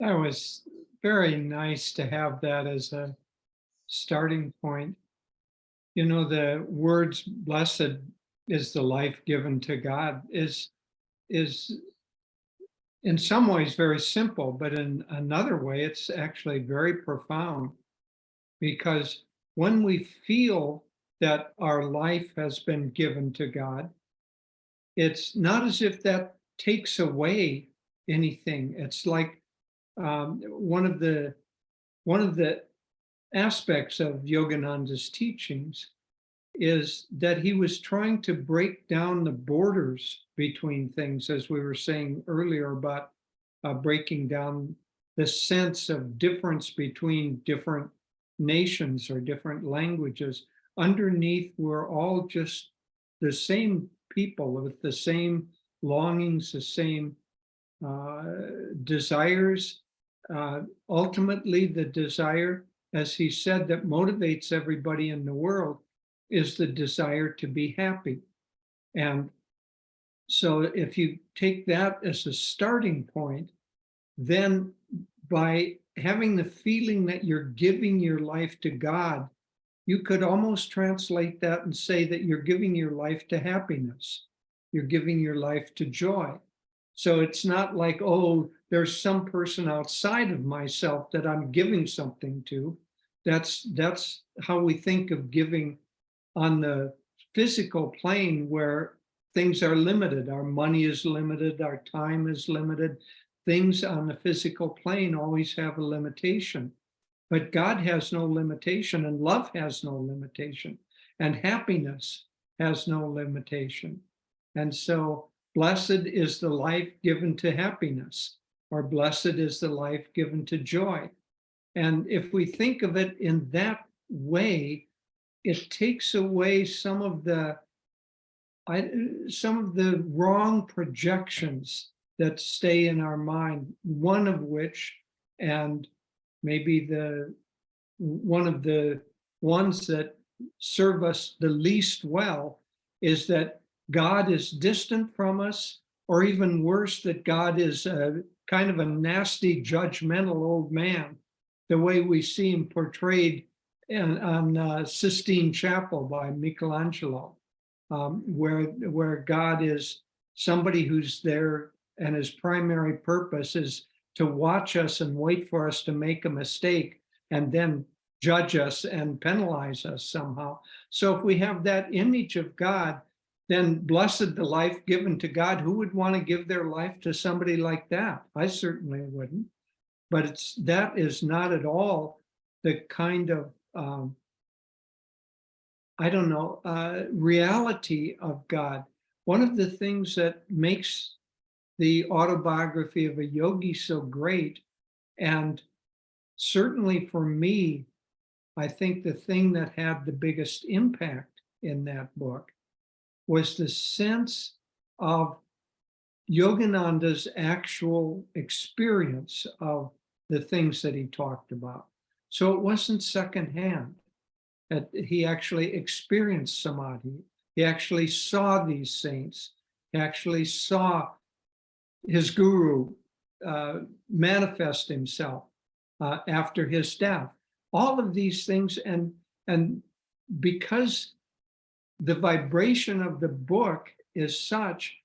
That was very nice to have that as a starting point. You know, the words blessed is the life given to God is in some ways very simple, but in another way, it's actually very profound because when we feel that our life has been given to God, it's not as if that takes away anything. It's like one of the aspects of Yogananda's teachings is that he was trying to break down the borders between things, as we were saying earlier about breaking down the sense of difference between different nations or different languages. Underneath, we're all just the same people with the same longings, the same uh, desires. Ultimately, the desire, as he said, that motivates everybody in the world is the desire to be happy. And so if you take that as a starting point, then by having the feeling that you're giving your life to God, you could almost translate that and say that you're giving your life to happiness. You're giving your life to joy. So it's not like, oh, there's some person outside of myself that I'm giving something to. That's how we think of giving on the physical plane where things are limited. Our money is limited, our time is limited. Things on the physical plane always have a limitation. But God has no limitation, and love has no limitation, and happiness has no limitation. And so, blessed is the life given to happiness, or blessed is the life given to joy. And if we think of it in that way, it takes away some of the wrong projections that stay in our mind. One of which, and maybe the one of the ones that serve us the least well, is that God is distant from us, or even worse, that God is a kind of a nasty, judgmental old man, the way we see him portrayed on Sistine Chapel by Michelangelo, where God is somebody who's there and his primary purpose is to watch us and wait for us to make a mistake and then judge us and penalize us somehow. So if we have that image of God, then blessed the life given to God. Who would want to give their life to somebody like that? I certainly wouldn't. But that is not at all the kind of I don't know, reality of God. One of the things that makes the autobiography of a yogi so great, and certainly for me, I think the thing that had the biggest impact in that book was the sense of Yogananda's actual experience of the things that he talked about. So it wasn't secondhand. That he actually experienced samadhi. He actually saw these saints. He actually saw his guru manifest himself after his death. All of these things, and because the vibration of the book is such,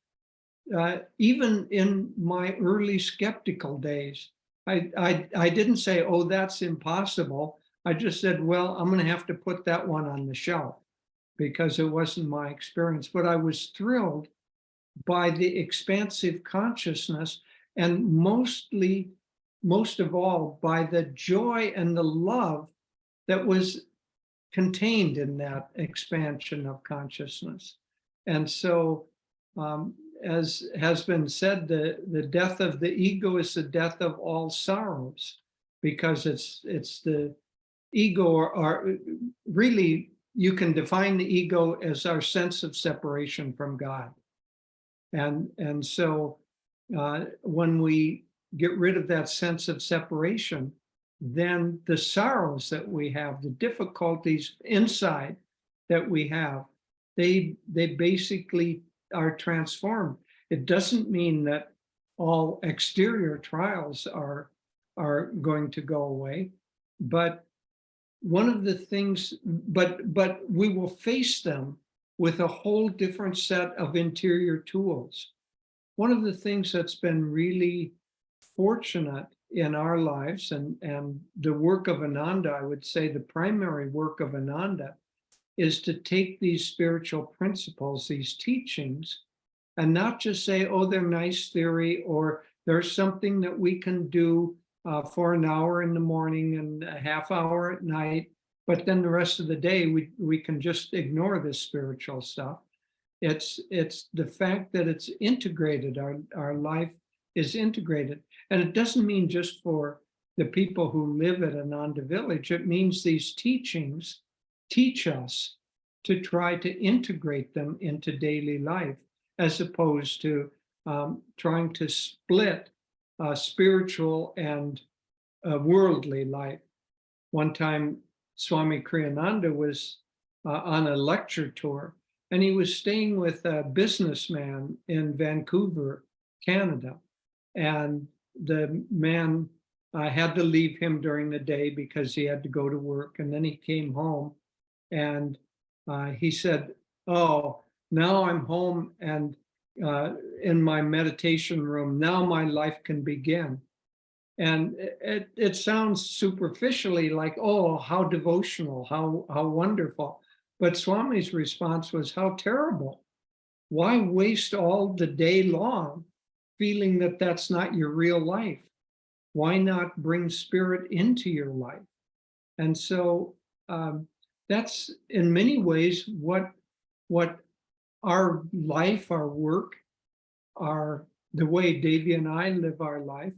even in my early skeptical days, I didn't say, oh, that's impossible. I just said, well, I'm going to have to put that one on the shelf because it wasn't my experience. But I was thrilled by the expansive consciousness, and most of all, by the joy and the love that was contained in that expansion of consciousness. And so, as has been said, the death of the ego is the death of all sorrows, because it's the ego, or really, you can define the ego as our sense of separation from God. And so when we get rid of that sense of separation, then the sorrows that we have, the difficulties inside that we have, they basically are transformed. It doesn't mean that all exterior trials are are going to go away. But one of the things, but we will face them with a whole different set of interior tools. One of the things that's been really fortunate in our lives, and the work of Ananda, I would say the primary work of Ananda, is to take these spiritual principles, these teachings, and not just say, oh, they're nice theory, or there's something that we can do for an hour in the morning and a half hour at night, but then the rest of the day we can just ignore this spiritual stuff. It's the fact that it's integrated. Our life is integrated, and it doesn't mean just for the people who live at Ananda Village. It means these teachings teach us to try to integrate them into daily life, as opposed to trying to split spiritual and worldly life. One time, Swami Kriyananda was on a lecture tour, and he was staying with a businessman in Vancouver, Canada. And the man had to leave him during the day because he had to go to work. And then he came home and he said, oh, now I'm home and in my meditation room, now my life can begin. And it sounds superficially like, oh, how devotional, how wonderful. But Swami's response was, how terrible. Why waste all the day long feeling that that's not your real life? Why not bring spirit into your life? And so that's in many ways what our life, our work, the way Devi and I live our life,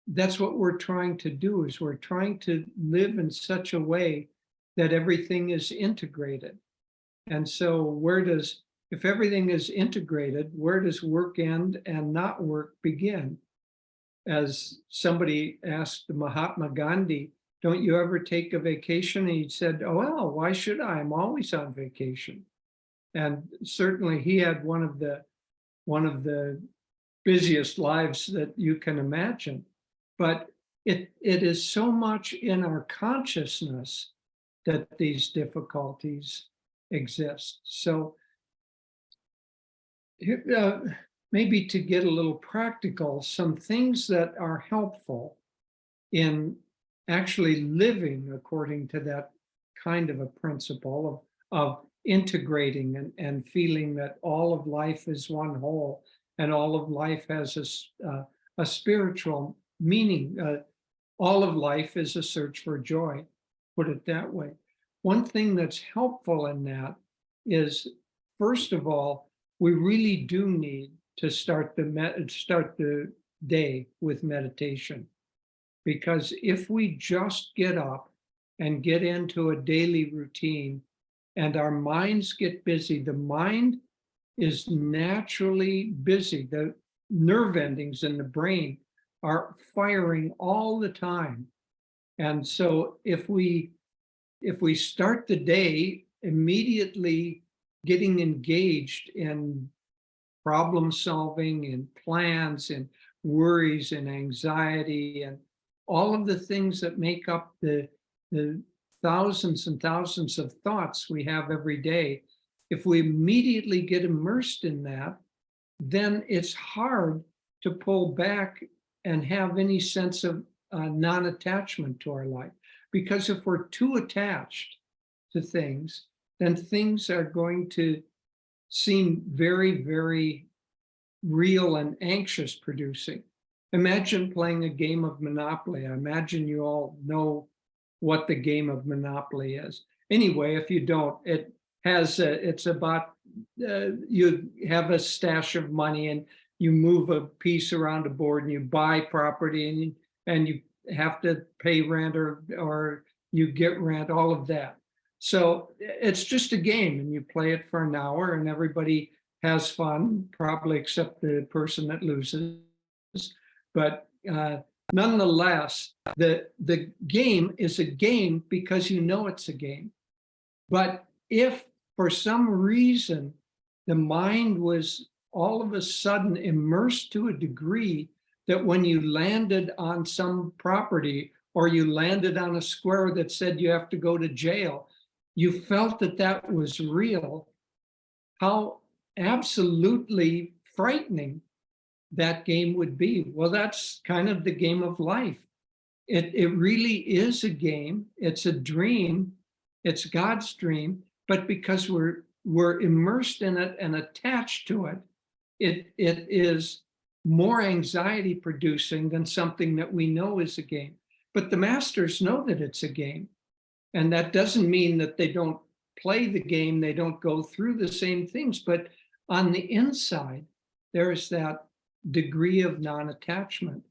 that's what we're trying to do, is we're trying to live in such a way that everything is integrated. And so if everything is integrated, where does work end and not work begin? As somebody asked Mahatma Gandhi, don't you ever take a vacation? And he said, oh, well, why should I? I'm always on vacation. And certainly he had one of the busiest lives that you can imagine. But it is so much in our consciousness that these difficulties exist. So maybe to get a little practical, some things that are helpful in actually living according to that kind of a principle of integrating and feeling that all of life is one whole and all of life has a spiritual meaning. All of life is a search for joy, put it that way. One thing that's helpful in that is, first of all, we really do need to start the day with meditation. Because if we just get up and get into a daily routine and our minds get busy, the mind is naturally busy. The nerve endings in the brain are firing all the time. And so if we start the day immediately getting engaged in problem solving, in plans, in worries, and anxiety, and all of the things that make up the thousands and thousands of thoughts we have every day, if we immediately get immersed in that, then it's hard to pull back and have any sense of non-attachment to our life. Because if we're too attached to things, then things are going to seem very, very real and anxious producing. Imagine playing a game of Monopoly. I imagine you all know what the game of Monopoly is. Anyway, if you don't, it's about you have a stash of money and you move a piece around a board and you buy property and you have to pay rent or you get rent, all of that. So it's just a game and you play it for an hour and everybody has fun, probably except the person that loses. But nonetheless, the game is a game because you know it's a game. But if for some reason the mind was all of a sudden immersed to a degree that when you landed on some property or you landed on a square that said you have to go to jail, you felt that that was real, how absolutely frightening that game would be. Well, that's kind of the game of life. It really is a game. It's a dream. It's God's dream. But because we're immersed in it and attached to it, it is more anxiety producing than something that we know is a game. But the masters know that it's a game. And that doesn't mean that they don't play the game, they don't go through the same things, but on the inside, there is that degree of non-attachment.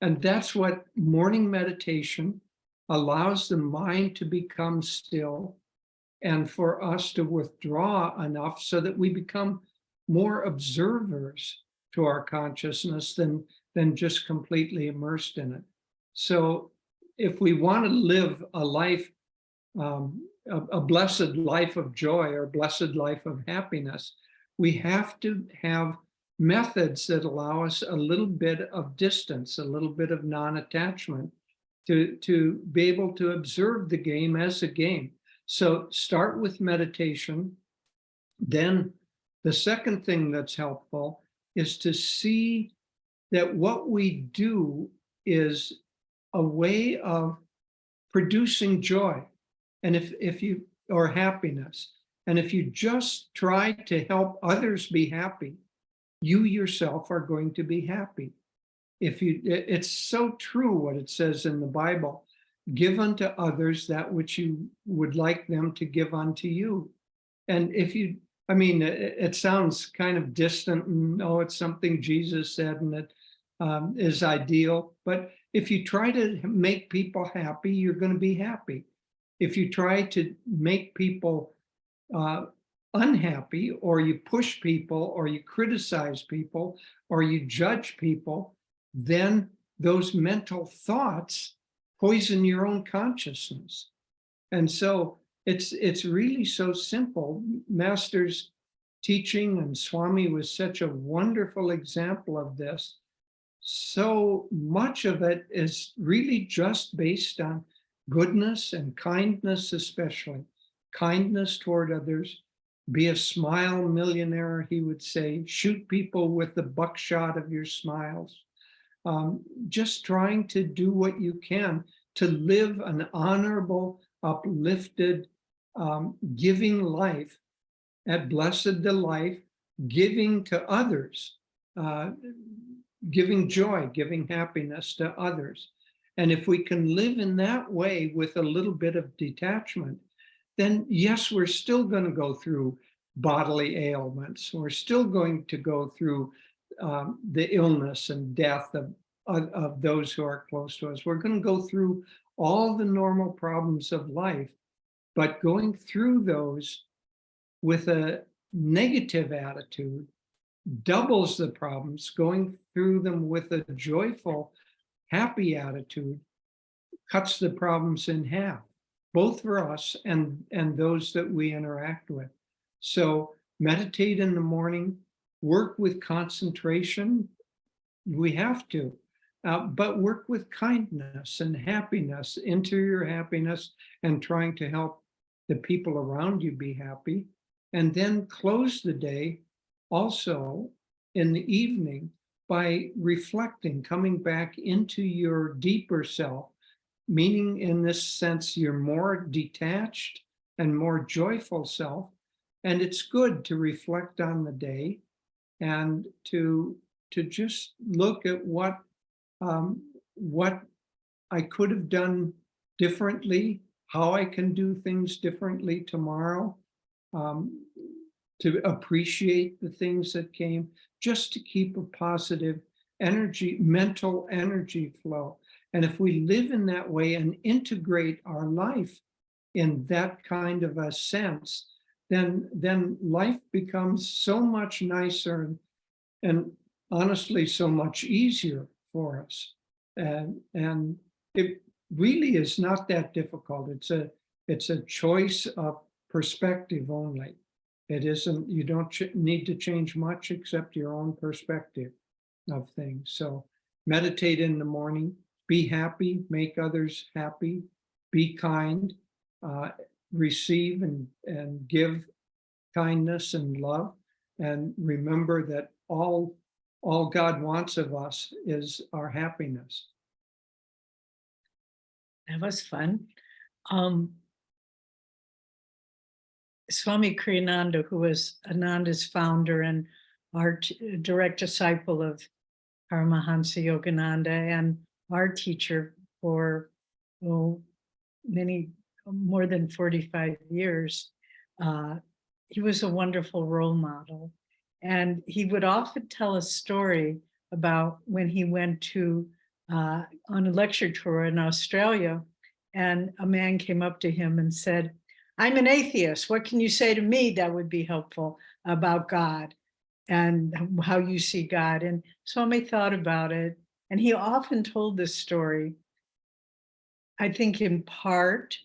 And that's what morning meditation allows the mind to become still and for us to withdraw enough so that we become more observers to our consciousness than just completely immersed in it. So if we want to live a life, a blessed life of joy or blessed life of happiness, we have to have methods that allow us a little bit of distance, a little bit of non-attachment to be able to observe the game as a game. So start with meditation. Then the second thing that's helpful is to see that what we do is a way of producing joy. And if you, or happiness, and if you just try to help others be happy, you yourself are going to be happy. It's so true what it says in the Bible, give unto others that which you would like them to give unto you. And it sounds kind of distant and, oh, it's something Jesus said and it is ideal. But if you try to make people happy, you're going to be happy. If you try to make people unhappy, or you push people, or you criticize people, or you judge people, then those mental thoughts poison your own consciousness. And so it's really so simple. Master's teaching, and Swami was such a wonderful example of this. So much of it is really just based on goodness and kindness, especially kindness toward others. Be a smile millionaire, he would say. Shoot people with the buckshot of your smiles. Just trying to do what you can to live an honorable, uplifted, giving life at blessed delight, giving to others, giving joy, giving happiness to others. And if we can live in that way with a little bit of detachment, then yes, we're still going to go through bodily ailments. We're still going to go through the illness and death of those who are close to us. We're going to go through all the normal problems of life, but going through those with a negative attitude doubles the problems. Going through them with a joyful, happy attitude cuts the problems in half, both for us and those that we interact with. So meditate in the morning, work with concentration. We have to, but work with kindness and happiness, interior happiness, and trying to help the people around you be happy. And then close the day also in the evening by reflecting, coming back into your deeper self, meaning in this sense, you're more detached and more joyful self. And it's good to reflect on the day and to just look at what I could have done differently, how I can do things differently tomorrow, to appreciate the things that came, just to keep a positive energy, mental energy flow. And if we live in that way and integrate our life in that kind of a sense, then life becomes so much nicer and honestly so much easier for us. And it really is not that difficult. It's a choice of perspective only. It isn't, you don't need to change much except your own perspective of things. So meditate in the morning, be happy, make others happy, be kind, uh, receive and give kindness and love, and remember that all God wants of us is our happiness. That was fun. Um, Swami Kriyananda, who was Ananda's founder and our direct disciple of Paramhansa Yogananda and our teacher for oh, many, more than 45 years, uh, he was a wonderful role model. And he would often tell a story about when he went to on a lecture tour in Australia, and a man came up to him and said, "I'm an atheist. What can you say to me that would be helpful about God and how you see God?" And Swami thought about it, and he often told this story, I think in part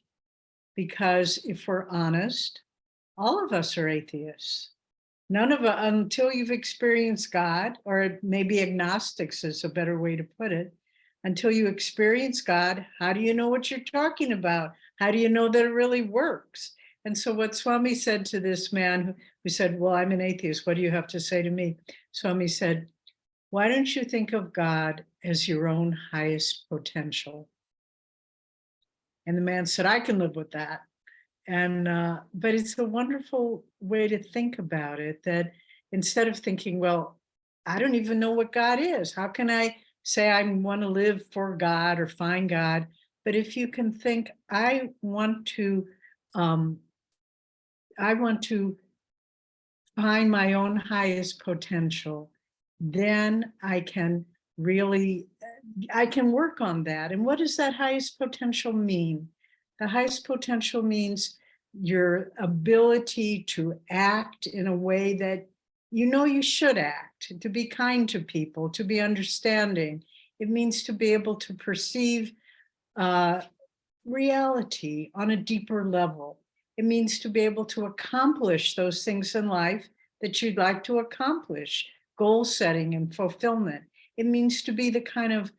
because if we're honest, all of us are atheists. None of us, until you've experienced God, or maybe agnostics is a better way to put it, until you experience God, how do you know what you're talking about? How do you know that it really works? And so what Swami said to this man who said, "Well, I'm an atheist. What do you have to say to me?" Swami said, "Why don't you think of God as your own highest potential?" And the man said, "I can live with that." And but it's a wonderful way to think about it, that instead of thinking, well, I don't even know what God is, how can I say I want to live for God or find God? But if you can think, um, I want to find my own highest potential, then I can really, I can work on that. And what does that highest potential mean? The highest potential means your ability to act in a way that you know you should act, to be kind to people, to be understanding. It means to be able to perceive uh, reality on a deeper level. It means to be able to accomplish those things in life that you'd like to accomplish, goal setting and fulfillment. It means to be the kind of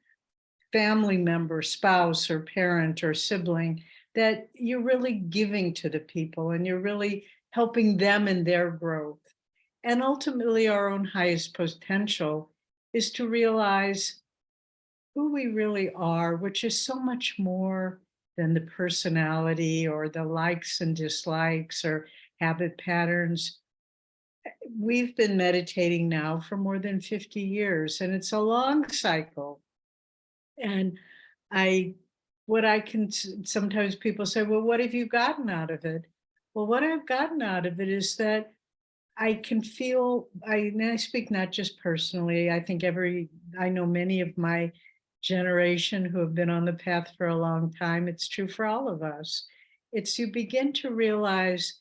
family member, spouse, or parent or sibling that you're really giving to the people and you're really helping them in their growth. And ultimately, our own highest potential is to realize who we really are, which is so much more than the personality or the likes and dislikes or habit patterns. We've been meditating now for more than 50 years, and it's a long cycle. And I, what I can, sometimes people say, well, what have you gotten out of it? Well, what I've gotten out of it is that I can feel, and I speak not just personally, I think I know many of my generation who have been on the path for a long time. It's true for all of us. It's you begin to realize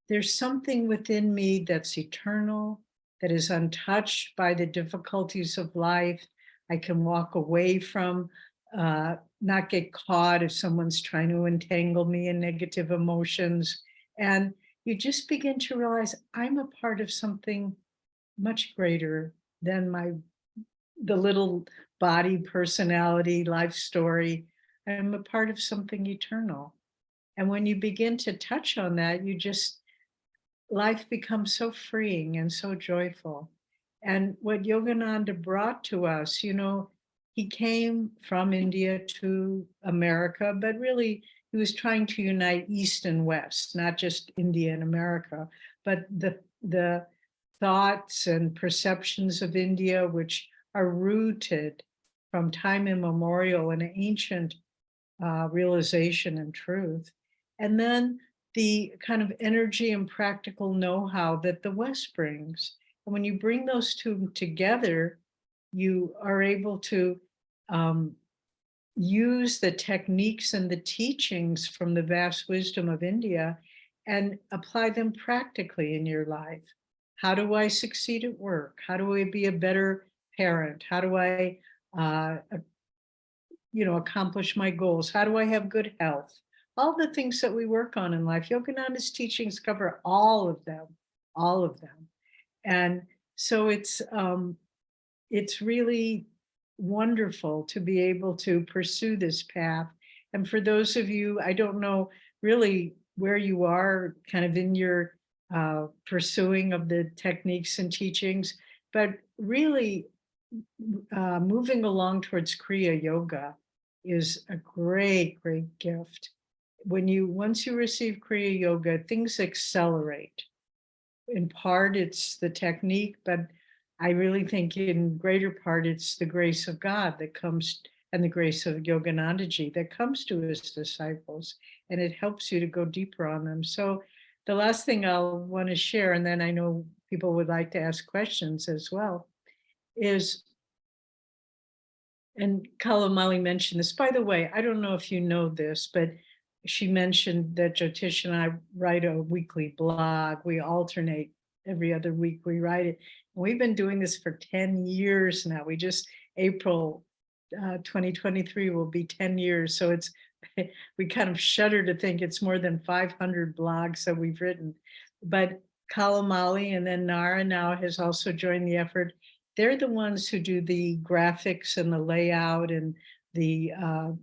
there's something within me that's eternal, that is untouched by the difficulties of life. I can walk away from, not get caught if someone's trying to entangle me in negative emotions. And you just begin to realize I'm a part of something much greater than the little body, personality, life story. I'm a part of something eternal. And when you begin to touch on that, life becomes so freeing and so joyful. And what Yogananda brought to us, he came from India to America, but really he was trying to unite East and West, not just India and America, but the thoughts and perceptions of India, which are rooted from time immemorial in ancient realization and truth. And then the kind of energy and practical know-how that the West brings. And when you bring those two together, you are able to use the techniques and the teachings from the vast wisdom of India and apply them practically in your life. How do I succeed at work? How do I be a better parent? How do I accomplish my goals? How do I have good health? All the things that we work on in life. Yogananda's teachings cover all of them, all of them. And so it's really wonderful to be able to pursue this path. And for those of you, I don't know really where you are kind of in your pursuing of the techniques and teachings, but really moving along towards Kriya Yoga is a great, great gift. Once you receive Kriya Yoga, things accelerate. In part, it's the technique, but I really think in greater part, it's the grace of God that comes, and the grace of Yoganandaji that comes to his disciples, and it helps you to go deeper on them. So the last thing I'll want to share, and then I know people would like to ask questions as well, is, and Kalamali mentioned this, by the way, I don't know if you know this, but she mentioned that Jyotish and I write a weekly blog. We alternate every other week, we write it. And we've been doing this for 10 years now. We just, April 2023 will be 10 years. So it's, we kind of shudder to think it's more than 500 blogs that we've written. But Kalamali and then Nara now has also joined the effort. They're the ones who do the graphics and the layout and the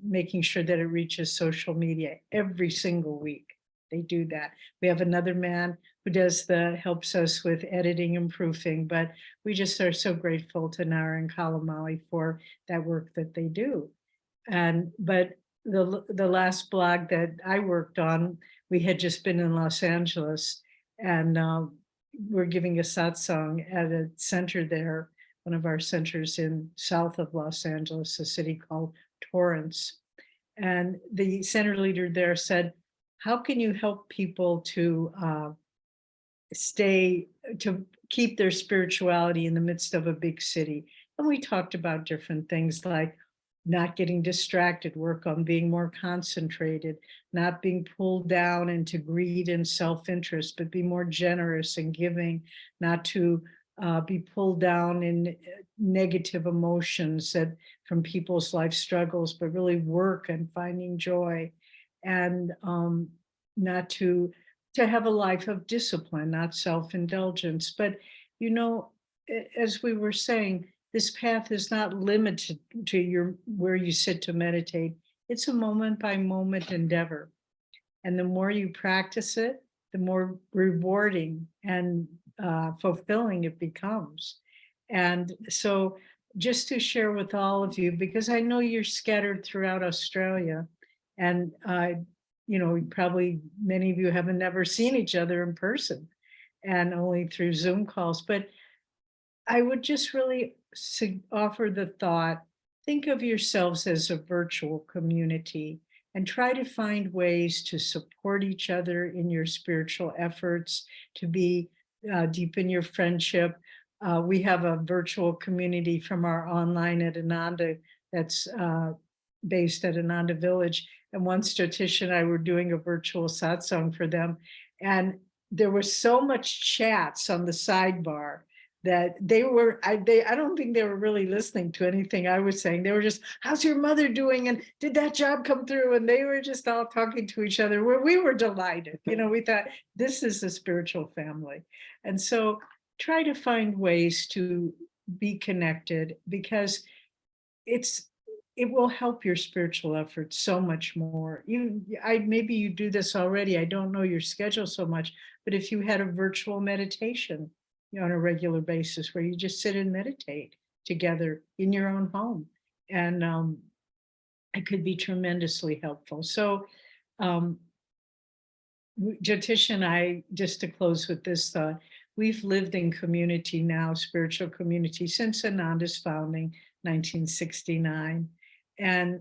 making sure that it reaches social media every single week. They do that. We have another man who helps us with editing and proofing, but we just are so grateful to Nara and Kalamali for that work that they do. But the last blog that I worked on, we had just been in Los Angeles, and we're giving a satsang at a center there, one of our centers in south of Los Angeles, a city called Torrance. And the center leader there said, how can you help people to keep their spirituality in the midst of a big city? And we talked about different things like not getting distracted, work on being more concentrated, not being pulled down into greed and self-interest, but be more generous and giving, not to be pulled down in negative emotions from people's life struggles, but really work and finding joy, and not to have a life of discipline, not self-indulgence. But, as we were saying, this path is not limited to where you sit to meditate. It's a moment by moment endeavor. And the more you practice it, the more rewarding and fulfilling it becomes. And so just to share with all of you, because I know you're scattered throughout Australia, and probably many of you haven't never seen each other in person and only through Zoom calls, but I would just really offer the thought, think of yourselves as a virtual community and try to find ways to support each other in your spiritual efforts, to deepen your friendship. We have a virtual community from our online at Ananda that's based at Ananda Village. And once Jyotish and I were doing a virtual satsang for them, and there was so much chats on the sidebar that I don't think they were really listening to anything I was saying. They were just, how's your mother doing? And did that job come through? And they were just all talking to each other. We were delighted. We thought this is a spiritual family. And so try to find ways to be connected, because it will help your spiritual efforts so much more. Maybe you do this already. I don't know your schedule so much, but if you had a virtual meditation on a regular basis where you just sit and meditate together in your own home, and it could be tremendously helpful. So Jyotish and I, just to close with this thought, we've lived in community now, spiritual community, since Ananda's founding, 1969. And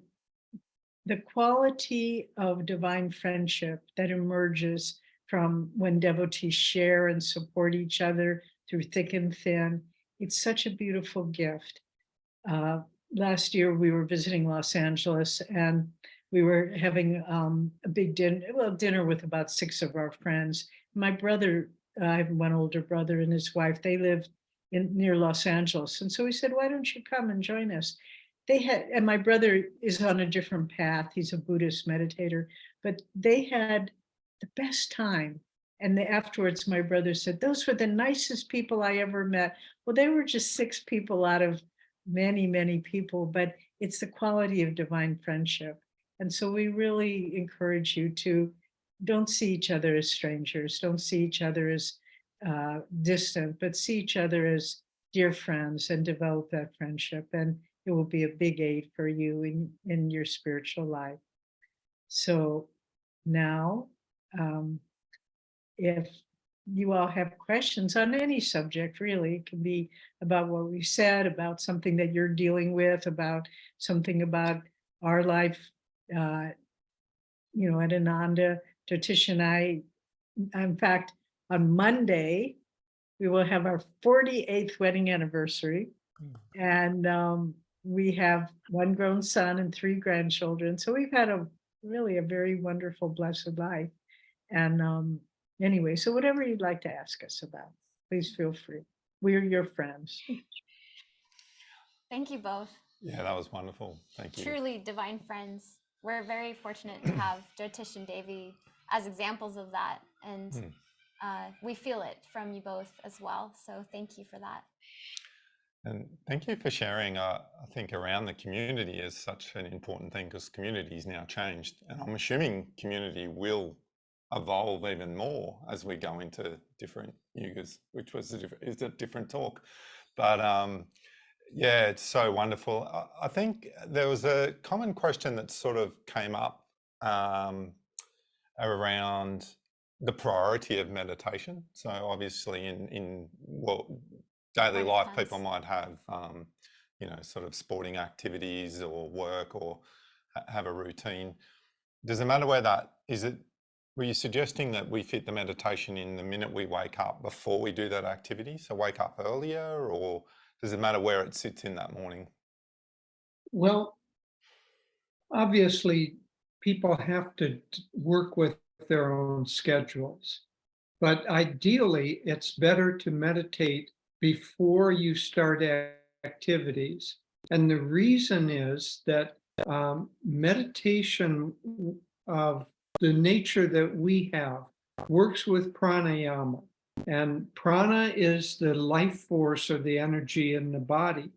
the quality of divine friendship that emerges from when devotees share and support each other through thick and thin, it's such a beautiful gift. Last year, we were visiting Los Angeles, and we were having a big dinner with about 6 of our friends. My brother, I have one older brother and his wife, they lived near Los Angeles. And so we said, why don't you come and join us? And my brother is on a different path. He's a Buddhist meditator, but they had the best time. And afterwards, my brother said, those were the nicest people I ever met. Well, they were just 6 people out of many, many people, but it's the quality of divine friendship. And so we really encourage you to don't see each other as strangers, don't see each other as distant, but see each other as dear friends and develop that friendship. And it will be a big aid for you in your spiritual life. So now, if you all have questions on any subject, really, it can be about what we said, about something that you're dealing with, about something about our life, at Ananda, Jyotish and I, in fact, on Monday, we will have our 48th wedding anniversary. And we have one grown son and 3 grandchildren. So we've had really a very wonderful, blessed life. And anyway, so whatever you'd like to ask us about, please feel free. We're your friends. Thank you both. Yeah, that was wonderful. Thank you. Truly divine friends. We're very fortunate to have Jyotish and Devi as examples of that. And we feel it from you both as well. So thank you for that. And thank you for sharing. I think around the community is such an important thing, because community is now changed. And I'm assuming community will evolve even more as we go into different yugas, which is a different talk. But yeah, it's so wonderful. I think there was a common question that sort of came up around the priority of meditation. So obviously in daily life, people might have, sort of sporting activities or work or have a routine. Does it matter where that is? Were you suggesting that we fit the meditation in the minute we wake up before we do that activity? So wake up earlier, or does it matter where it sits in that morning? Well, obviously, people have to work with their own schedules, but ideally, it's better to meditate before you start activities. And the reason is that meditation of the nature that we have works with pranayama. And prana is the life force or the energy in the body.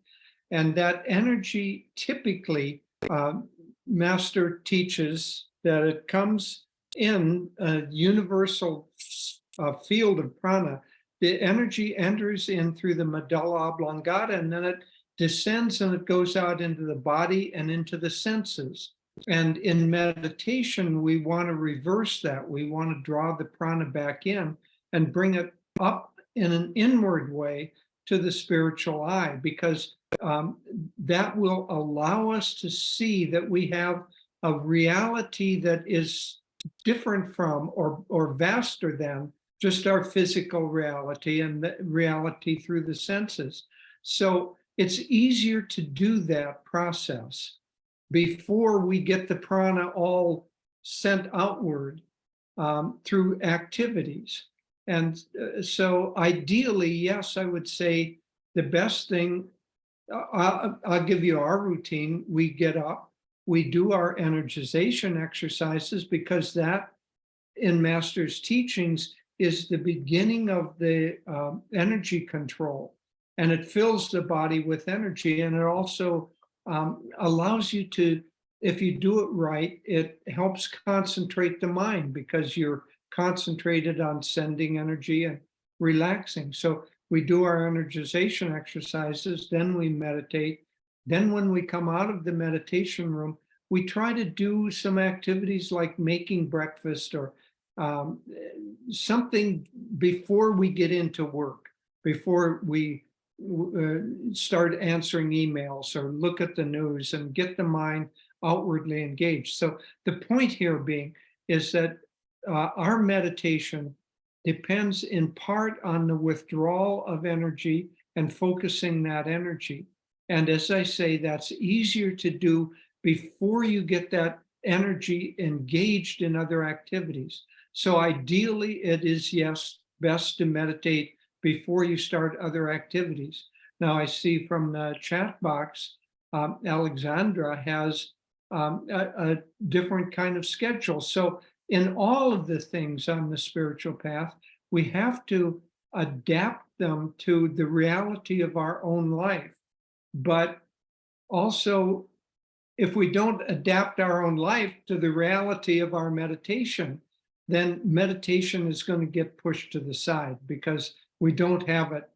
And that energy typically, Master teaches that it comes in a universal field of prana. The energy enters in through the medulla oblongata, and then it descends and it goes out into the body and into the senses. And in meditation, we want to reverse that. We want to draw the prana back in and bring it up in an inward way to the spiritual eye, because that will allow us to see that we have a reality that is different from or vaster than just our physical reality and the reality through the senses. So it's easier to do that process before we get the prana all sent outward through activities. And so ideally, yes, I would say the best thing, I'll give you our routine. We get up, we do our energization exercises, because that in Master's teachings is the beginning of the energy control, and it fills the body with energy. And it also allows you to, if you do it right, it helps concentrate the mind, because you're concentrated on sending energy and relaxing. So we do our energization exercises, then we meditate. Then when we come out of the meditation room, we try to do some activities like making breakfast or something before we get into work, before we start answering emails or look at the news and get the mind outwardly engaged. So the point here being is that our meditation depends in part on the withdrawal of energy and focusing that energy. And as I say, that's easier to do before you get that energy engaged in other activities. So ideally, it is, yes, best to meditate before you start other activities. Now, I see from the chat box, Alexandra has a different kind of schedule. So in all of the things on the spiritual path, we have to adapt them to the reality of our own life. But also, if we don't adapt our own life to the reality of our meditation, then meditation is going to get pushed to the side because we don't have it,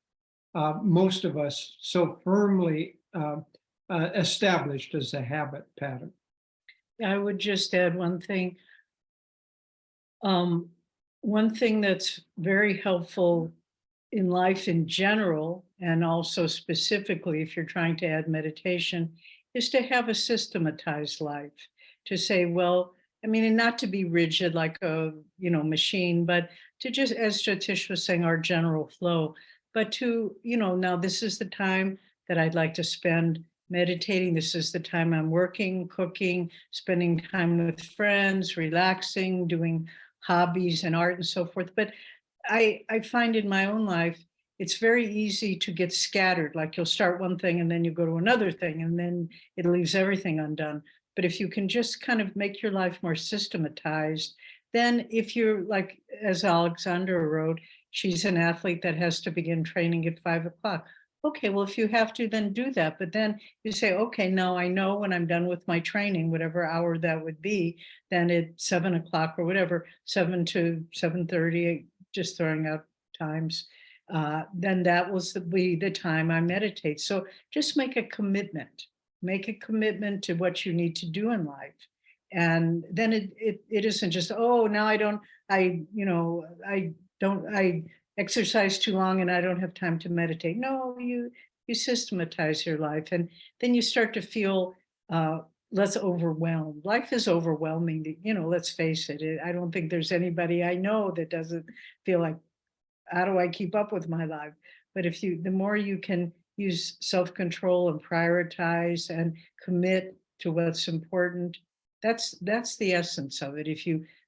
most of us, so firmly established as a habit pattern. I would just add one thing. One thing that's very helpful in life in general, and also specifically if you're trying to add meditation, is to have a systematized life. To say, well, I mean, and not to be rigid like a machine, but to just, as Jyotish was saying, our general flow. But to, now this is the time that I'd like to spend meditating. This is the time I'm working, cooking, spending time with friends, relaxing, doing hobbies and art and so forth. But I find in my own life, it's very easy to get scattered. Like you'll start one thing and then you go to another thing and then it leaves everything undone. But if you can just kind of make your life more systematized, then if you're like, as Alexandra wrote, she's an athlete that has to begin training at 5:00. Okay, well, if you have to, then do that. But then you say, okay, now I know when I'm done with my training, whatever hour that would be, then at 7:00 or whatever, 7 to 7:30, just throwing out times, then that will be the time I meditate. So just make a commitment to what you need to do in life. And then it isn't just, oh, now I exercise too long and I don't have time to meditate. No, you systematize your life, and then you start to feel less overwhelmed. Life is overwhelming, let's face it. I don't think there's anybody I know that doesn't feel like, how do I keep up with my life? But the more you can use self-control and prioritize and commit to what's important, that's the essence of it.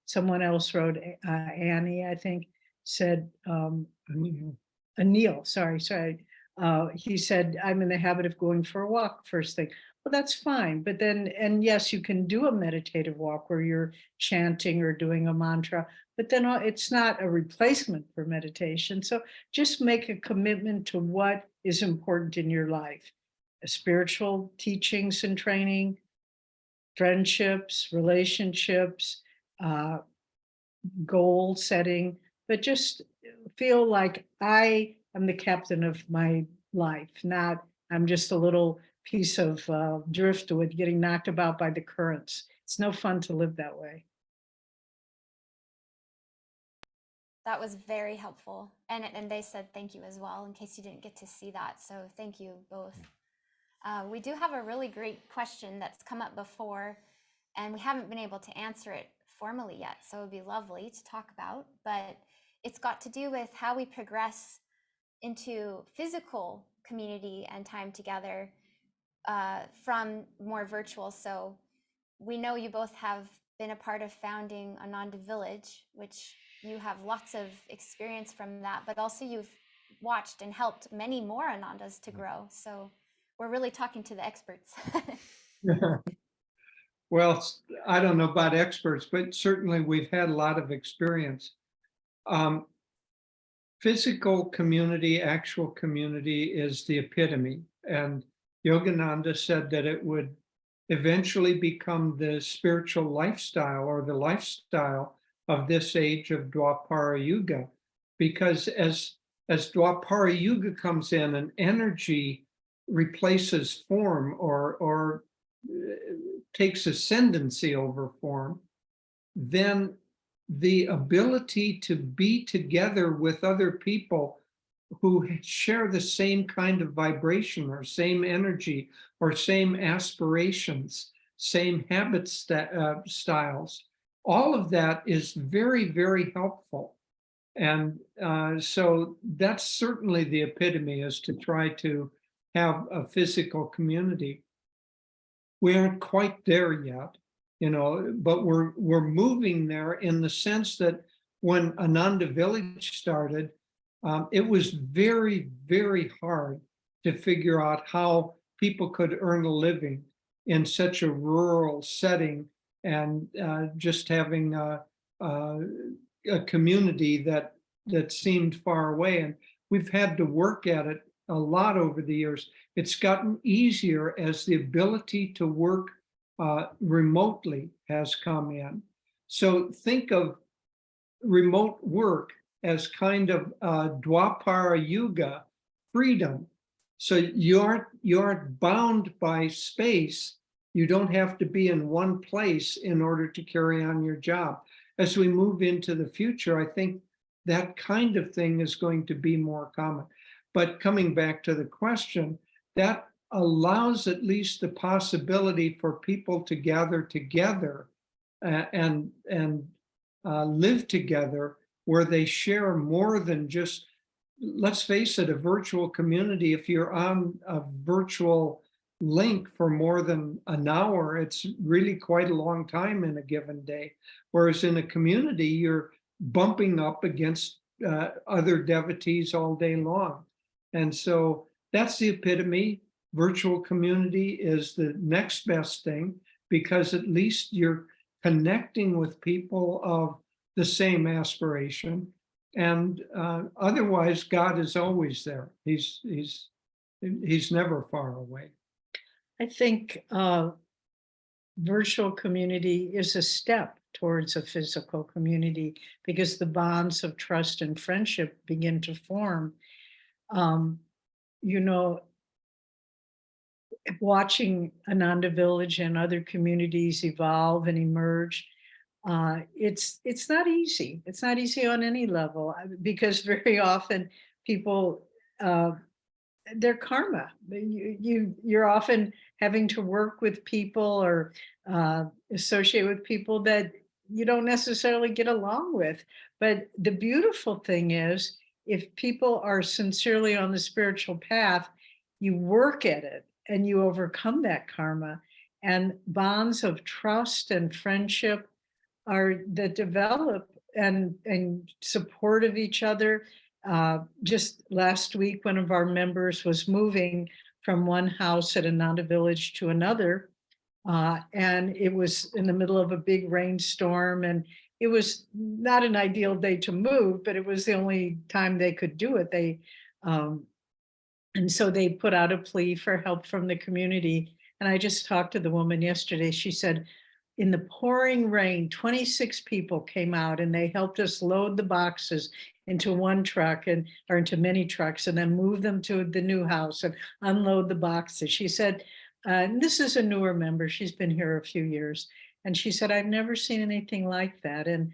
Someone else wrote, Annie, I think, said, Anil, sorry. He said, I'm in the habit of going for a walk first thing. Well, that's fine. But then, and yes, you can do a meditative walk where you're chanting or doing a mantra, but then it's not a replacement for meditation. So just make a commitment to what is important in your life: spiritual teachings and training, friendships, relationships, goal setting, but just feel like I am the captain of my life, not I'm just a little piece of driftwood getting knocked about by the currents. It's no fun to live that way. That was very helpful. And they said thank you as well, in case you didn't get to see that. So thank you both. We do have a really great question that's come up before, and we haven't been able to answer it formally yet. So it would be lovely to talk about, but it's got to do with how we progress into physical community and time together from more virtual. So we know you both have been a part of founding Ananda Village, which you have lots of experience from that, but also you've watched and helped many more Anandas to grow. So we're really talking to the experts. Well, I don't know about experts, but certainly we've had a lot of experience. Physical community, actual community is the epitome. And Yogananda said that it would eventually become the spiritual lifestyle or the lifestyle of this age of Dwapara Yuga. Because as Dwapara Yuga comes in and energy replaces form or takes ascendancy over form, then the ability to be together with other people who share the same kind of vibration or same energy or same aspirations, same habit styles, all of that is very, very helpful. And so that's certainly the epitome, is to try to have a physical community. We aren't quite there yet, but we're moving there, in the sense that when Ananda Village started, it was very, very hard to figure out how people could earn a living in such a rural setting, and just having a community that seemed far away. And we've had to work at it a lot over the years. It's gotten easier as the ability to work remotely has come in. So think of remote work as kind of Dwapara Yuga freedom. So you aren't bound by space. You don't have to be in one place in order to carry on your job. As we move into the future, I think that kind of thing is going to be more common. But coming back to the question, that allows at least the possibility for people to gather together and live together, where they share more than just, let's face it, a virtual community. If you're on a virtual link for more than an hour, it's really quite a long time in a given day. Whereas in a community, you're bumping up against other devotees all day long. And so that's the epitome. Virtual community is the next best thing, because at least you're connecting with people of the same aspiration. And otherwise, God is always there. He's never far away. I think virtual community is a step towards a physical community, because the bonds of trust and friendship begin to form. You know, watching Ananda Village and other communities evolve and emerge, it's not easy. It's not easy on any level, because very often people, their karma. You're often having to work with people or associate with people that you don't necessarily get along with. But the beautiful thing is, if people are sincerely on the spiritual path, you work at it and you overcome that karma, and bonds of trust and friendship are that develop and support of each other. Just last week, one of our members was moving from one house at Ananda Village to another, and it was in the middle of a big rainstorm, and it was not an ideal day to move, but it was the only time they could do it. And so they put out a plea for help from the community. And I just talked to the woman yesterday. She said, in the pouring rain, 26 people came out and they helped us load the boxes into one truck or into many trucks, and then move them to the new house and unload the boxes. She said, this is a newer member. She's been here a few years. And she said, I've never seen anything like that. And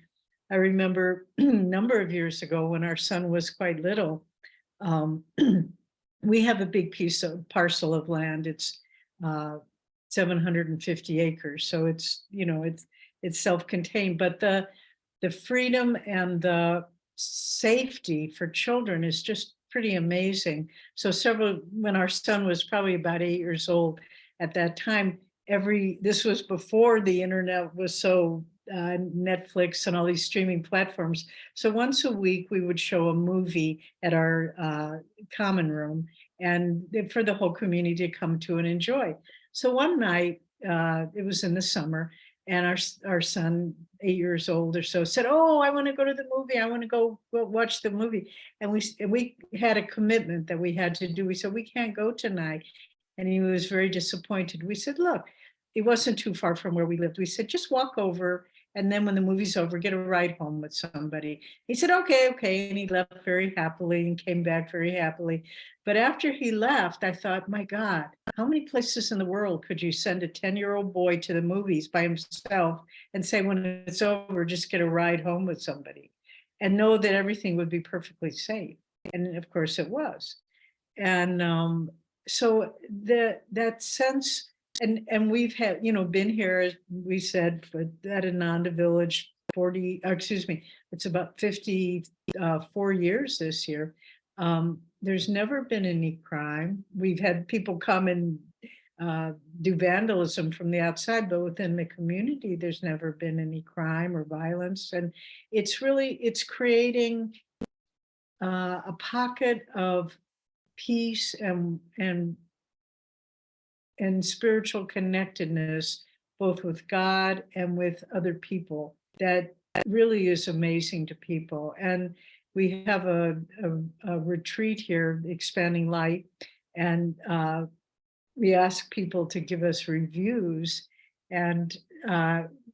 I remember a number of years ago when our son was quite little, we have a big parcel of land. It's 750 acres. So it's, it's self-contained, but the freedom and the safety for children is just pretty amazing. So when our son was probably about 8 years old at that time, this was before the internet was so Netflix and all these streaming platforms. So once a week we would show a movie at our common room, and for the whole community to come to and enjoy. So one night, it was in the summer, and our son, 8 years old or so, said, oh, I want to go to the movie. I want to go watch the movie. And we had a commitment that we had to do. We said, we can't go tonight. And he was very disappointed. We said, look, it wasn't too far from where we lived. We said, just walk over, and then when the movie's over, get a ride home with somebody. He said, okay. And he left very happily and came back very happily. But after he left, I thought, my God, how many places in the world could you send a 10-year-old boy to the movies by himself and say, when it's over, just get a ride home with somebody and know that everything would be perfectly safe? And of course it was. And so that sense, and we've had, been here, as we said, at Ananda Village, it's about 54 years this year. There's never been any crime. We've had people come and do vandalism from the outside, but within the community, there's never been any crime or violence. And it's creating a pocket of peace and spiritual connectedness, both with God and with other people, that really is amazing to people. And we have a retreat here, Expanding Light, and we ask people to give us reviews. And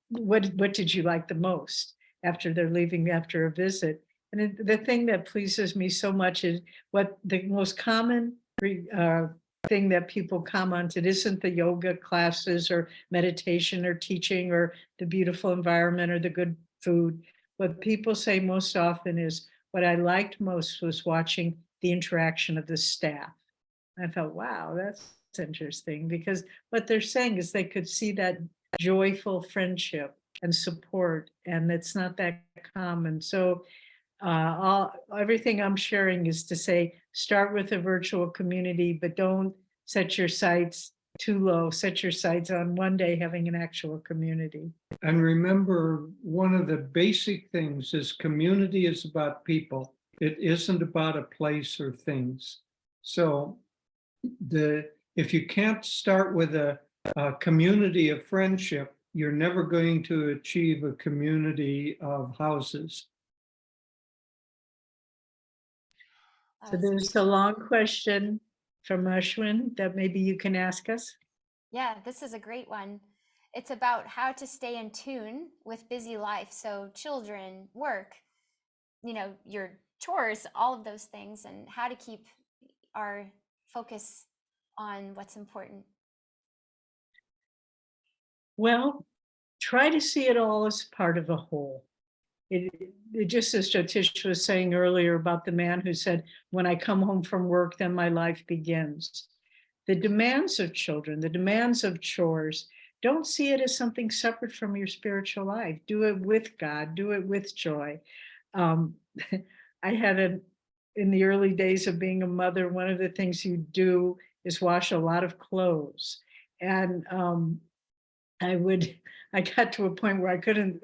what did you like the most after they're leaving after a visit? And the thing that pleases me so much is what the most common thing that people comment. It isn't the yoga classes or meditation or teaching or the beautiful environment or the good food. What people say most often is, what I liked most was watching the interaction of the staff. I thought, wow, that's interesting, because what they're saying is they could see that joyful friendship and support, and it's not that common. So everything I'm sharing is to say, start with a virtual community, but don't set your sights too low. Set your sights on one day having an actual community. And remember, one of the basic things is community is about people. It isn't about a place or things. So if you can't start with a community of friendship, you're never going to achieve a community of houses. So there's a long question from Ashwin that maybe you can ask us. Yeah, this is a great one. It's about how to stay in tune with busy life. So children, work, your chores, all of those things, and how to keep our focus on what's important. Well, try to see it all as part of a whole. It just, as Jyotish was saying earlier about the man who said, when I come home from work, then my life begins. The demands of children, the demands of chores, don't see it as something separate from your spiritual life. Do it with God, do it with joy. I had in the early days of being a mother, one of the things you do is wash a lot of clothes. And I got to a point where I couldn't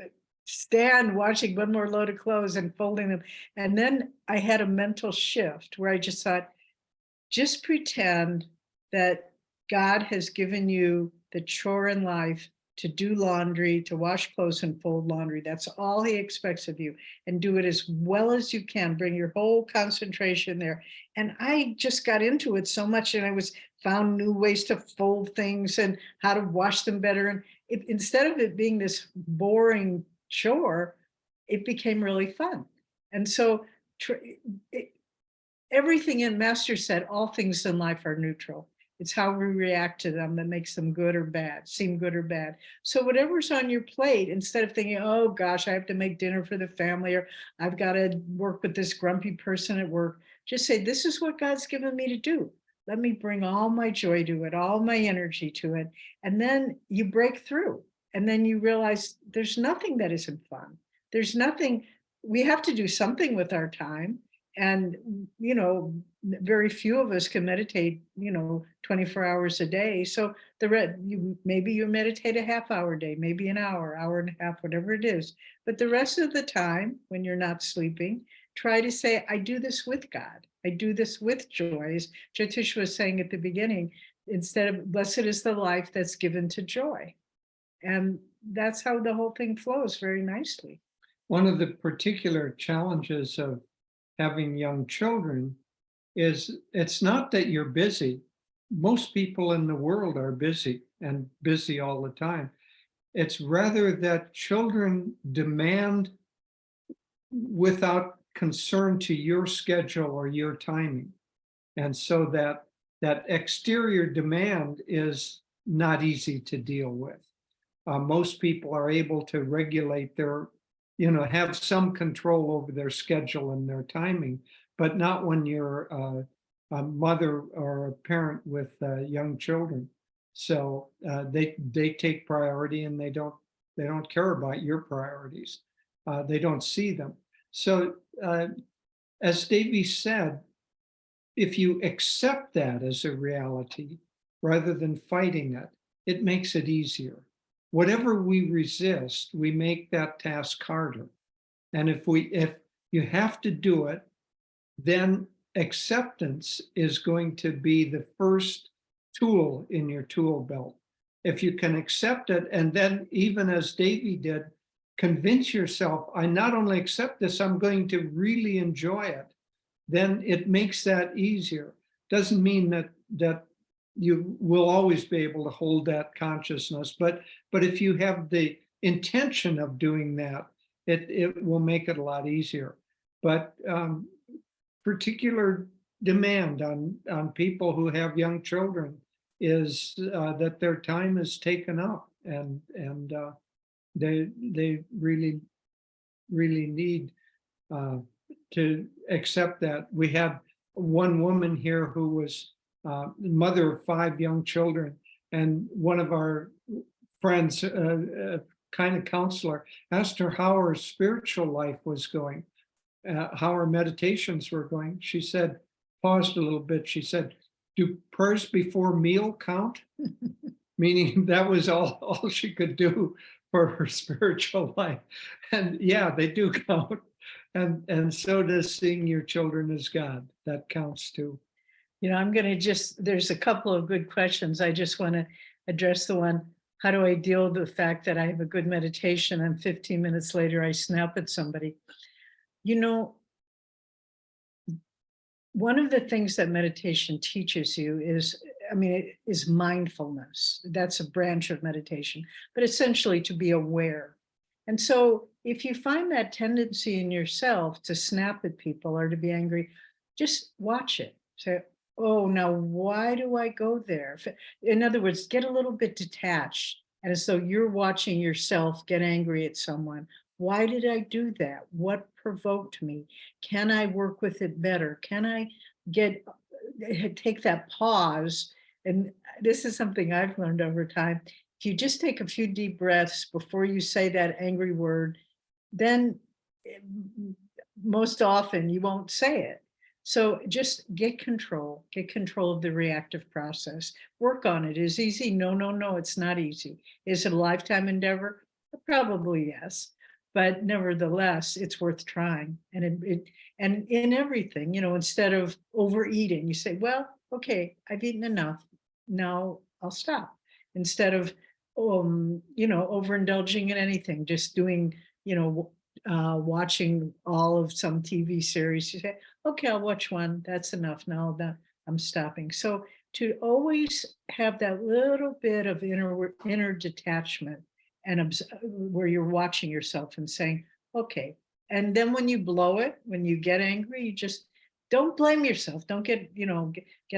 stand washing one more load of clothes and folding them. And then I had a mental shift where I just thought, just pretend that God has given you the chore in life to do laundry, to wash clothes and fold laundry. That's all he expects of you. And do it as well as you can. Bring your whole concentration there. And I just got into it so much, and I found new ways to fold things and how to wash them better. And instead of it being this boring chore, it became really fun. And so everything in Master said, all things in life are neutral. It's how we react to them that makes them good or bad, seem good or bad. So whatever's on your plate, instead of thinking, oh gosh, I have to make dinner for the family, or I've got to work with this grumpy person at work, just say, this is what God's given me to do. Let me bring all my joy to it, all my energy to it. And then you break through. And then you realize there's nothing that isn't fun. There's nothing, we have to do something with our time. And, very few of us can meditate, 24 hours a day. So maybe you meditate a half hour a day, maybe an hour and a half, whatever it is. But the rest of the time, when you're not sleeping, try to say, I do this with God. I do this with joy. As Jyotish was saying at the beginning, instead of blessed is the life that's given to joy. And that's how the whole thing flows very nicely. One of the particular challenges of having young children is it's not that you're busy. Most people in the world are busy and busy all the time. It's rather that children demand without concern to your schedule or your timing. And so that exterior demand is not easy to deal with. Most people are able to regulate their, have some control over their schedule and their timing, but not when you're a mother or a parent with young children. So they take priority, and they don't care about your priorities. They don't see them. So as Devi said, if you accept that as a reality rather than fighting it, it makes it easier. Whatever we resist, we make that task harder. And if you have to do it, then acceptance is going to be the first tool in your tool belt. If you can accept it, and then even as Devi did, convince yourself, I not only accept this, I'm going to really enjoy it, then it makes that easier. Doesn't mean that you will always be able to hold that consciousness, but if you have the intention of doing that, it will make it a lot easier. But particular demand on people who have young children is that their time is taken up, and they really need to accept that. We had one woman here who was the mother of 5 young children, and one of our friends, kind of counselor, asked her how her spiritual life was going, how her meditations were going. She said, paused a little bit. She said, "Do prayers before meal count?" Meaning that was all she could do for her spiritual life. And yeah, they do count. And so does seeing your children as God. That counts too. I'm going to there's a couple of good questions. I just want to address the one, how do I deal with the fact that I have a good meditation and 15 minutes later I snap at somebody? One of the things that meditation teaches you is mindfulness. That's a branch of meditation, but essentially to be aware. And so if you find that tendency in yourself to snap at people or to be angry, just watch it. Say, oh, now why do I go there? In other words, get a little bit detached, and as though you're watching yourself get angry at someone. Why did I do that? What provoked me? Can I work with it better? Can I take that pause? And this is something I've learned over time. If you just take a few deep breaths before you say that angry word, then most often you won't say it. So just get control of the reactive process. Work on it. Is it easy? No, it's not easy. Is it a lifetime endeavor? Probably yes. But nevertheless, it's worth trying. And in everything, instead of overeating, you say, well, okay, I've eaten enough. Now I'll stop. Instead of, overindulging in anything, just doing, watching all of some TV series, you say, okay, I'll watch one. That's enough. Now I'm stopping. So to always have that little bit of inner detachment and where you're watching yourself and saying, okay. And then when you blow it, when you get angry, you just don't blame yourself. Don't get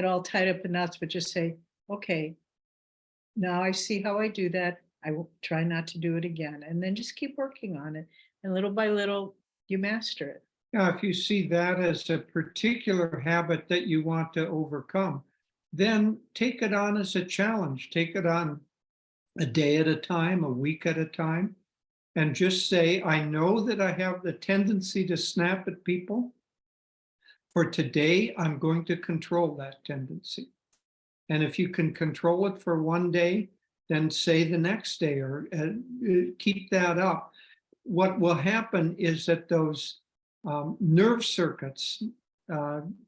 all tied up in knots, but just say, okay, now I see how I do that. I will try not to do it again. And then just keep working on it. And little by little, you master it. Now, if you see that as a particular habit that you want to overcome, then take it on as a challenge. Take it on a day at a time, a week at a time, and just say, I know that I have the tendency to snap at people. For today, I'm going to control that tendency. And if you can control it for one day, then say the next day, or keep that up. What will happen is that those nerve circuits,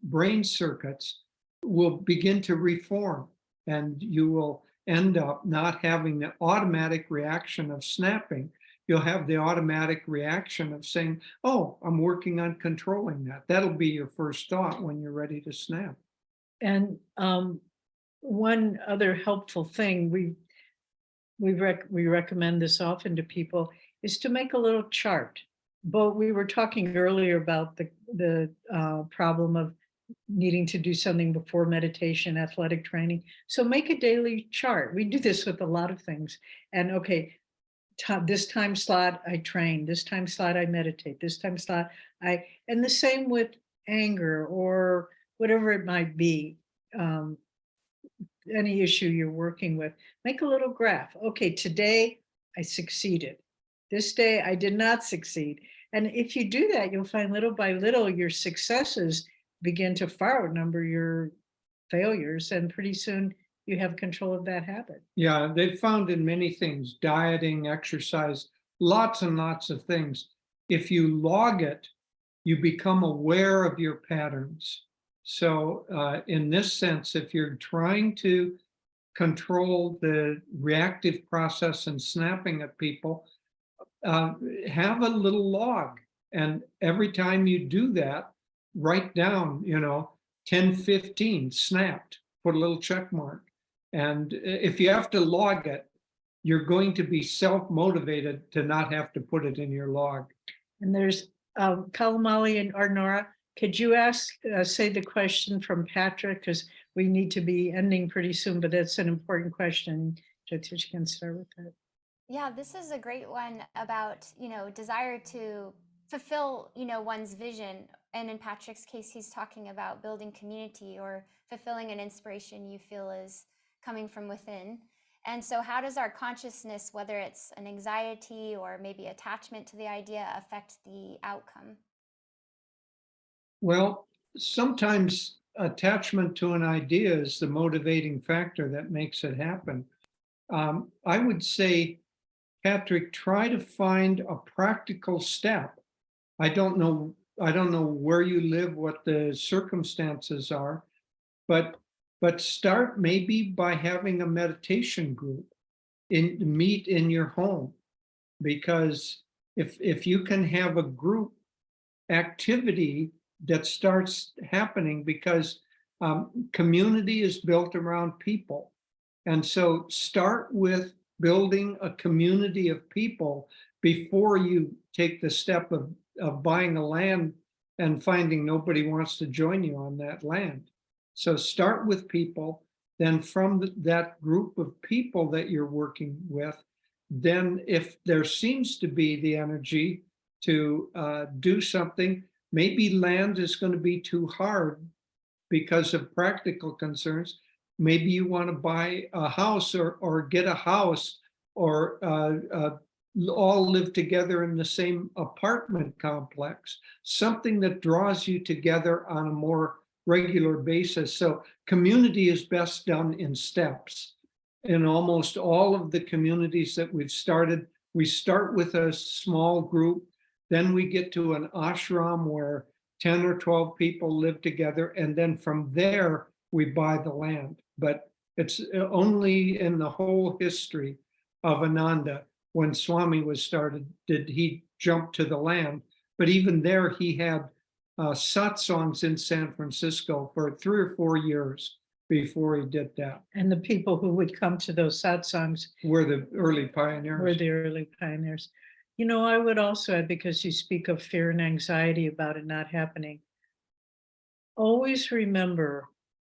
brain circuits, will begin to reform, and you will end up not having the automatic reaction of snapping. You'll have the automatic reaction of saying, oh, I'm working on controlling that. That'll be your first thought when you're ready to snap. And one other helpful thing, we recommend this often to people, is to make a little chart. But we were talking earlier about the problem of needing to do something before meditation, athletic training. So make a daily chart. We do this with a lot of things. And okay, this time slot I train, this time slot I meditate, this time slot and the same with anger or whatever it might be, any issue you're working with. Make a little graph. Okay, today I succeeded. This day I did not succeed. And if you do that, you'll find little by little your successes begin to far outnumber your failures, and pretty soon you have control of that habit. Yeah, they've found in many things, dieting, exercise, lots and lots of things. If you log it, you become aware of your patterns. So in this sense, if you're trying to control the reactive process and snapping at people, have a little log. And every time you do that, write down, 10, 15 snapped, put a little check mark. And if you have to log it, you're going to be self-motivated to not have to put it in your log. And there's Kalamali and or Nora, could you say the question from Patrick? Because we need to be ending pretty soon, but that's an important question. Jyotish can start with that. Yeah, this is a great one about, desire to fulfill, one's vision. And in Patrick's case, he's talking about building community or fulfilling an inspiration you feel is coming from within. And so how does our consciousness, whether it's an anxiety or maybe attachment to the idea, affect the outcome? Well, sometimes attachment to an idea is the motivating factor that makes it happen. I would say, Patrick, try to find a practical step. I don't know where you live, what the circumstances are, but start maybe by having a meditation group meet in your home, because if you can have a group activity that starts happening, because community is built around people. And so start with building a community of people before you take the step of buying a land and finding nobody wants to join you on that land. So start with people, then from that group of people that you're working with, then if there seems to be the energy to do something, maybe land is going to be too hard because of practical concerns. Maybe you want to buy a house or get a house, or all live together in the same apartment complex, something that draws you together on a more regular basis. So community is best done in steps. In almost all of the communities that we've started, we start with a small group, then we get to an ashram where 10 or 12 people live together, and then from there we buy the land. But it's only in the whole history of Ananda, when Swami was started, did he jump to the land. But even there, he had satsangs in San Francisco for 3 or 4 years before he did that. And the people who would come to those satsangs Were the early pioneers. I would also add, because you speak of fear and anxiety about it not happening, always remember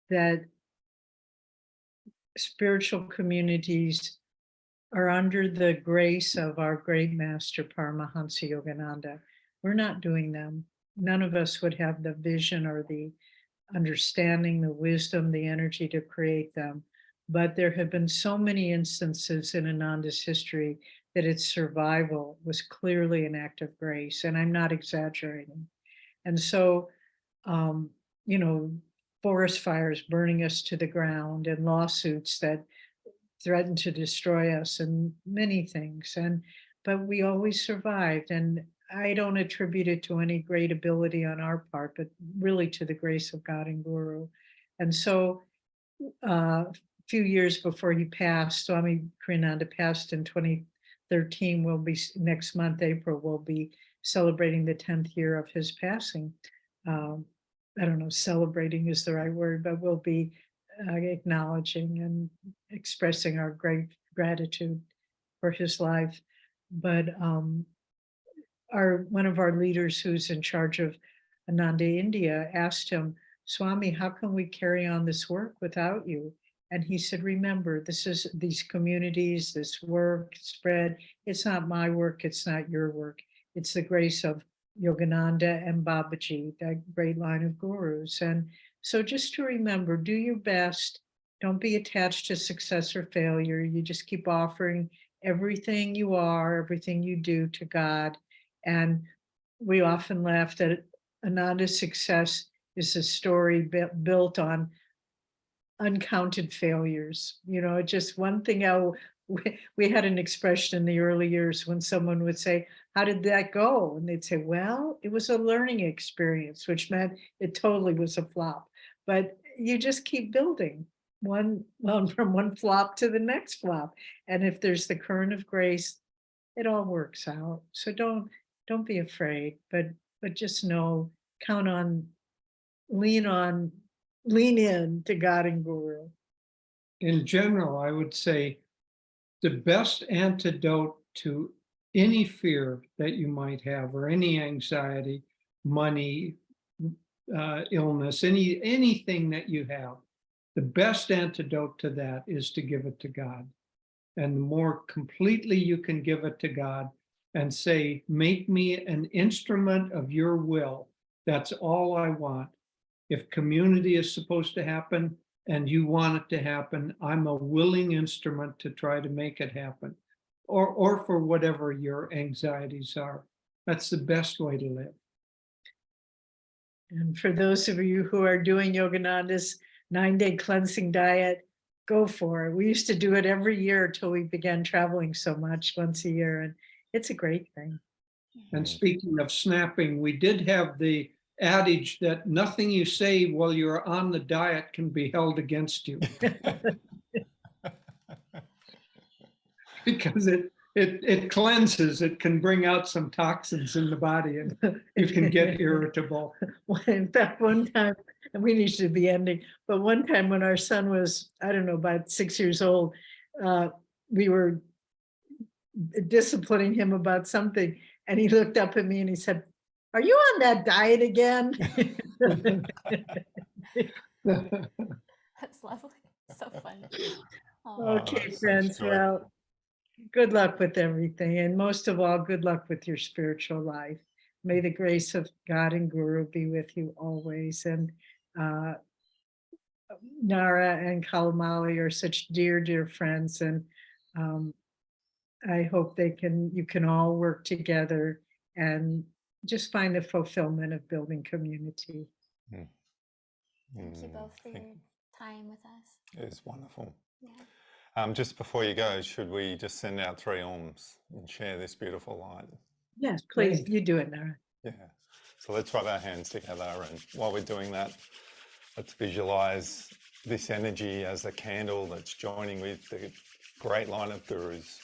that spiritual communities are under the grace of our great master Paramhansa Yogananda. We're not doing them. None of us would have the vision or the understanding, the wisdom, the energy to create them. But there have been so many instances in Ananda's history that its survival was clearly an act of grace. And I'm not exaggerating. And so, forest fires burning us to the ground and lawsuits that threatened to destroy us and many things. But we always survived. And I don't attribute it to any great ability on our part, but really to the grace of God and Guru. And so a few years before he passed, Swami Kriyananda passed in 2013, will be next month, April, we'll be celebrating the 10th year of his passing. I don't know, celebrating is the right word, but we'll be acknowledging and expressing our great gratitude for his life. But one of our leaders who's in charge of Ananda India asked him, Swami, how can we carry on this work without you? And he said, remember, these communities, this work spread, it's not my work, it's not your work. It's the grace of Yogananda and Babaji, that great line of gurus. And so just to remember, do your best. Don't be attached to success or failure. You just keep offering everything you are, everything you do to God. And we often laugh that Ananda's success is a story built on uncounted failures. Just one thing out. We had an expression in the early years when someone would say, how did that go? And they'd say, well, it was a learning experience, which meant it totally was a flop. But you just keep building from one flop to the next flop. And if there's the current of grace, it all works out. So don't be afraid, but just know, count on, lean in to God and Guru. In general, I would say the best antidote to any fear that you might have, or any anxiety, money, illness, anything that you have, the best antidote to that is to give it to God. And the more completely you can give it to God and say, make me an instrument of your will. That's all I want. If community is supposed to happen and you want it to happen, I'm a willing instrument to try to make it happen. Or for whatever your anxieties are. That's the best way to live. And for those of you who are doing Yogananda's 9-day cleansing diet, go for it. We used to do it every year till we began traveling so much, once a year, and it's a great thing. And speaking of snapping, we did have the adage that nothing you say while you're on the diet can be held against you. Because it cleanses, it can bring out some toxins in the body, and you can get irritable. In fact, one time, and we need to be ending, but one time when our son was, I don't know, about 6 years old, we were disciplining him about something, and he looked up at me and he said, "Are you on that diet again?" That's lovely. So fun. Okay, that's friends. joyful. Well, good luck with everything. And most of all, good luck with your spiritual life. May the grace of God and Guru be with you always. And Nara and Kalamali are such dear, dear friends. And I hope you can all work together and just find the fulfillment of building community. Thank you both for your time with us. It's wonderful. Yeah. Just before you go, should we just send out 3 Oms and share this beautiful light? Yes, please, you do it, Nara. Yeah. So let's rub our hands together, and while we're doing that, let's visualize this energy as a candle that's joining with the great line of gurus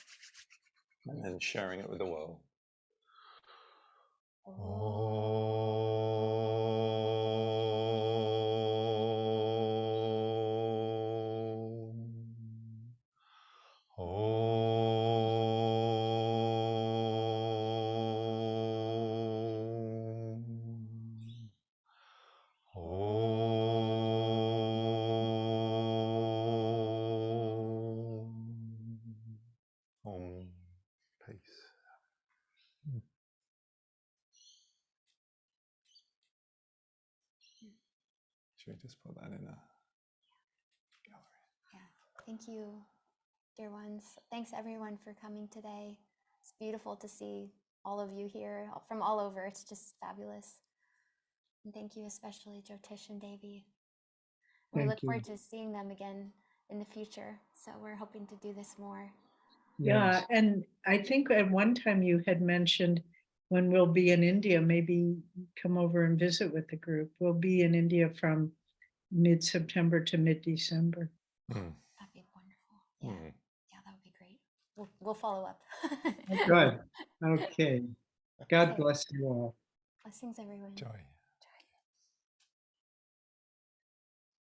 and then sharing it with the world. Peace. Should we just put that in a gallery? Yeah. Thank you, dear ones. Thanks everyone for coming today. It's beautiful to see all of you here from all over. It's just fabulous. And thank you especially Jyotish and Devi. We look forward to seeing them again in the future. So we're hoping to do this more. Yeah, and I think at one time you had mentioned when we'll be in India, maybe come over and visit with the group. We'll be in India from mid-September to mid-December. That'd be wonderful. Yeah, yeah, that would be great. We'll follow up. Good. Okay. God bless you all. Blessings, everyone. Joy.